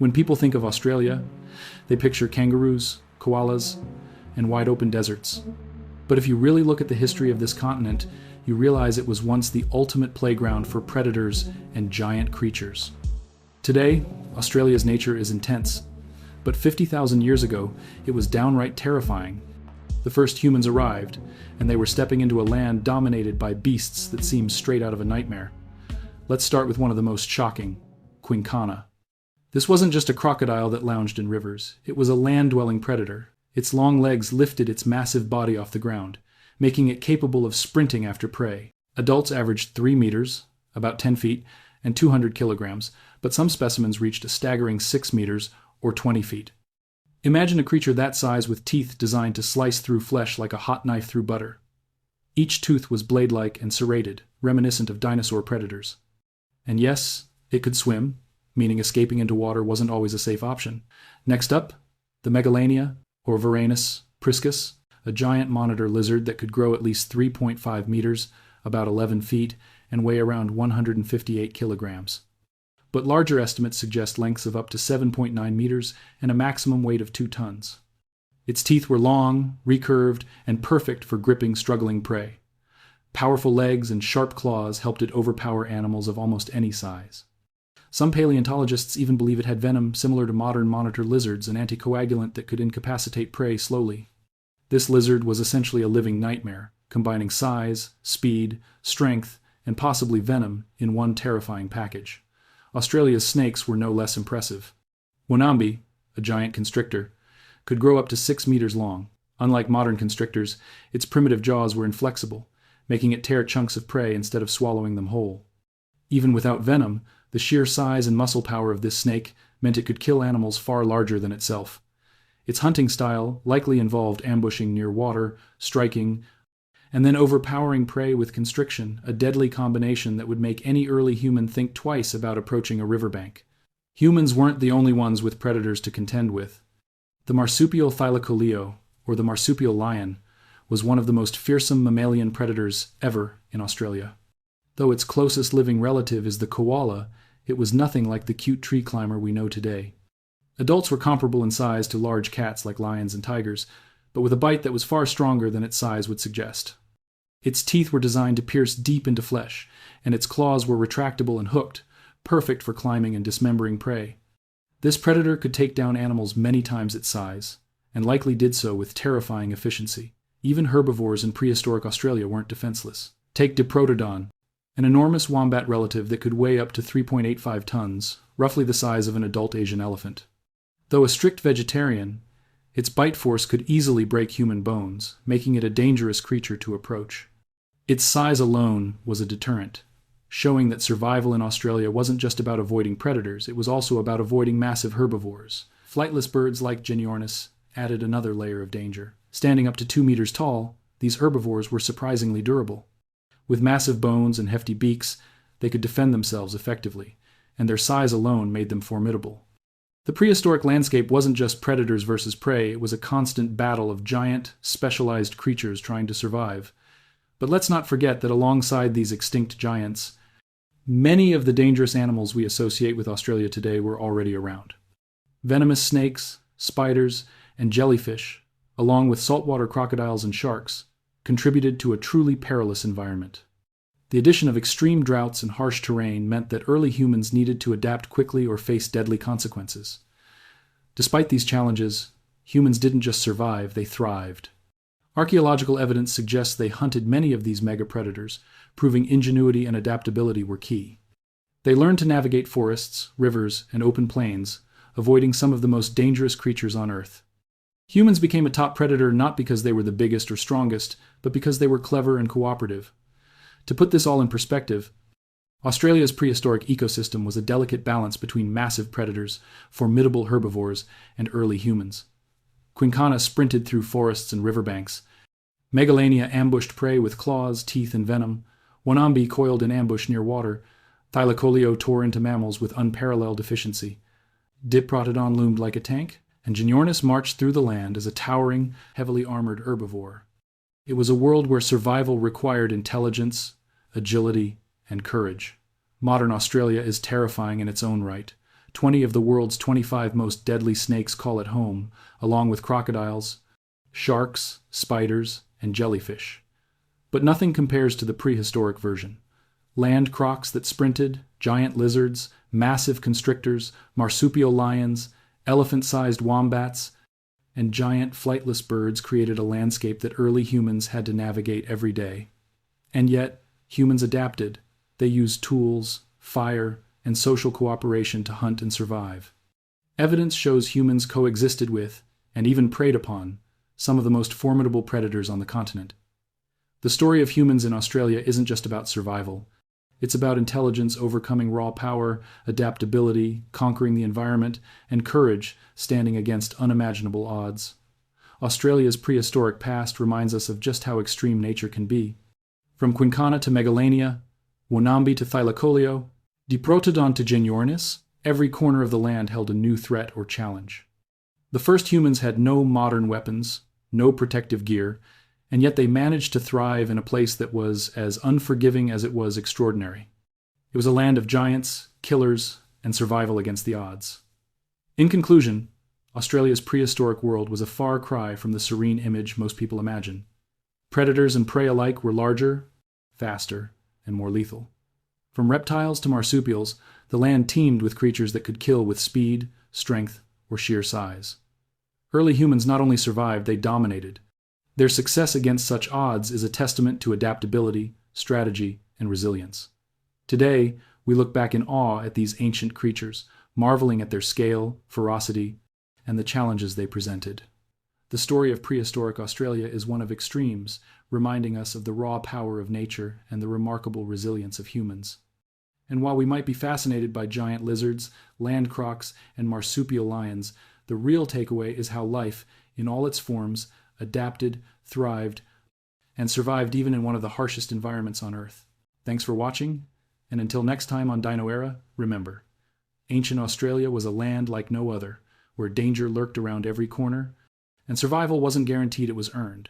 When people think of Australia, they picture kangaroos, koalas, and wide-open deserts. But if you really look at the history of this continent, you realize it was once the ultimate playground for predators and giant creatures. Today, Australia's nature is intense, but 50,000 years ago, it was downright terrifying. The first humans arrived, and they were stepping into a land dominated by beasts that seemed straight out of a nightmare. Let's start with one of the most shocking, quinkana. This wasn't just a crocodile that lounged in rivers. It was a land-dwelling predator. Its long legs lifted its massive body off the ground, making it capable of sprinting after prey. Adults averaged 3 meters, about 10 feet, and 200 kilograms, but some specimens reached a staggering 6 meters, or 20 feet. Imagine a creature that size with teeth designed to slice through flesh like a hot knife through butter. Each tooth was blade-like and serrated, reminiscent of dinosaur predators. And yes, it could swim, meaning escaping into water wasn't always a safe option. Next up, the megalania, or Varanus priscus, a giant monitor lizard that could grow at least 3.5 meters, about 11 feet, and weigh around 158 kilograms. But larger estimates suggest lengths of up to 7.9 meters and a maximum weight of 2 tons. Its teeth were long, recurved, and perfect for gripping struggling prey. Powerful legs and sharp claws helped it overpower animals of almost any size. Some paleontologists even believe it had venom similar to modern monitor lizards, an anticoagulant that could incapacitate prey slowly. This lizard was essentially a living nightmare, combining size, speed, strength, and possibly venom in one terrifying package. Australia's snakes were no less impressive. Wanambi, a giant constrictor, could grow up to 6 meters long. Unlike modern constrictors, its primitive jaws were inflexible, making it tear chunks of prey instead of swallowing them whole. Even without venom, the sheer size and muscle power of this snake meant it could kill animals far larger than itself. Its hunting style likely involved ambushing near water, striking, and then overpowering prey with constriction, a deadly combination that would make any early human think twice about approaching a riverbank. Humans weren't the only ones with predators to contend with. The marsupial thylacoleo, or the marsupial lion, was one of the most fearsome mammalian predators ever in Australia. Though its closest living relative is the koala, it was nothing like the cute tree climber we know today. Adults were comparable in size to large cats like lions and tigers, but with a bite that was far stronger than its size would suggest. Its teeth were designed to pierce deep into flesh, and its claws were retractable and hooked, perfect for climbing and dismembering prey. This predator could take down animals many times its size, and likely did so with terrifying efficiency. Even herbivores in prehistoric Australia weren't defenseless. Take Diprotodon, an enormous wombat relative that could weigh up to 3.85 tons, roughly the size of an adult Asian elephant. Though a strict vegetarian, its bite force could easily break human bones, making it a dangerous creature to approach. Its size alone was a deterrent, showing that survival in Australia wasn't just about avoiding predators, it was also about avoiding massive herbivores. Flightless birds like Genyornis added another layer of danger. Standing up to 2 meters tall, these herbivores were surprisingly durable. With massive bones and hefty beaks, they could defend themselves effectively, and their size alone made them formidable. The prehistoric landscape wasn't just predators versus prey, it was a constant battle of giant, specialized creatures trying to survive. But let's not forget that alongside these extinct giants, many of the dangerous animals we associate with Australia today were already around. Venomous snakes, spiders, and jellyfish, along with saltwater crocodiles and sharks, contributed to a truly perilous environment. The addition of extreme droughts and harsh terrain meant that early humans needed to adapt quickly or face deadly consequences. Despite these challenges, humans didn't just survive, they thrived. Archaeological evidence suggests they hunted many of these mega-predators, proving ingenuity and adaptability were key. They learned to navigate forests, rivers, and open plains, avoiding some of the most dangerous creatures on Earth. Humans became a top predator not because they were the biggest or strongest, but because they were clever and cooperative. To put this all in perspective, Australia's prehistoric ecosystem was a delicate balance between massive predators, formidable herbivores, and early humans. Quinkana sprinted through forests and riverbanks. Megalania ambushed prey with claws, teeth, and venom. Wanambi coiled in ambush near water. Thylacoleo tore into mammals with unparalleled efficiency. Diprotodon loomed like a tank, and Genyornis marched through the land as a towering, heavily armored herbivore. It was a world where survival required intelligence, agility, and courage. Modern Australia is terrifying in its own right, 20 of the world's 25 most deadly snakes call it home, along with crocodiles, sharks, spiders, and jellyfish. But nothing compares to the prehistoric version. Land crocs that sprinted, giant lizards, massive constrictors, marsupial lions, elephant-sized wombats, and giant flightless birds created a landscape that early humans had to navigate every day. And yet, humans adapted. They used tools, fire, and social cooperation to hunt and survive. Evidence shows humans coexisted with, and even preyed upon, some of the most formidable predators on the continent. The story of humans in Australia isn't just about survival. It's about intelligence overcoming raw power, adaptability, conquering the environment, and courage standing against unimaginable odds. Australia's prehistoric past reminds us of just how extreme nature can be. From Quincana to Megalania, Wanambi to Thylacoleo, Diprotodon to Geniornis, every corner of the land held a new threat or challenge. The first humans had no modern weapons, no protective gear, and yet they managed to thrive in a place that was as unforgiving as it was extraordinary. It was a land of giants, killers, and survival against the odds. In conclusion, Australia's prehistoric world was a far cry from the serene image most people imagine. Predators and prey alike were larger, faster, and more lethal. From reptiles to marsupials, the land teemed with creatures that could kill with speed, strength, or sheer size. Early humans not only survived, they dominated. Their success against such odds is a testament to adaptability, strategy, and resilience. Today, we look back in awe at these ancient creatures, marveling at their scale, ferocity, and the challenges they presented. The story of prehistoric Australia is one of extremes, reminding us of the raw power of nature and the remarkable resilience of humans. And while we might be fascinated by giant lizards, land crocs, and marsupial lions, the real takeaway is how life, in all its forms, adapted, thrived, and survived even in one of the harshest environments on Earth. Thanks for watching, and until next time on Dino Era, remember, ancient Australia was a land like no other, where danger lurked around every corner, and survival wasn't guaranteed, it was earned.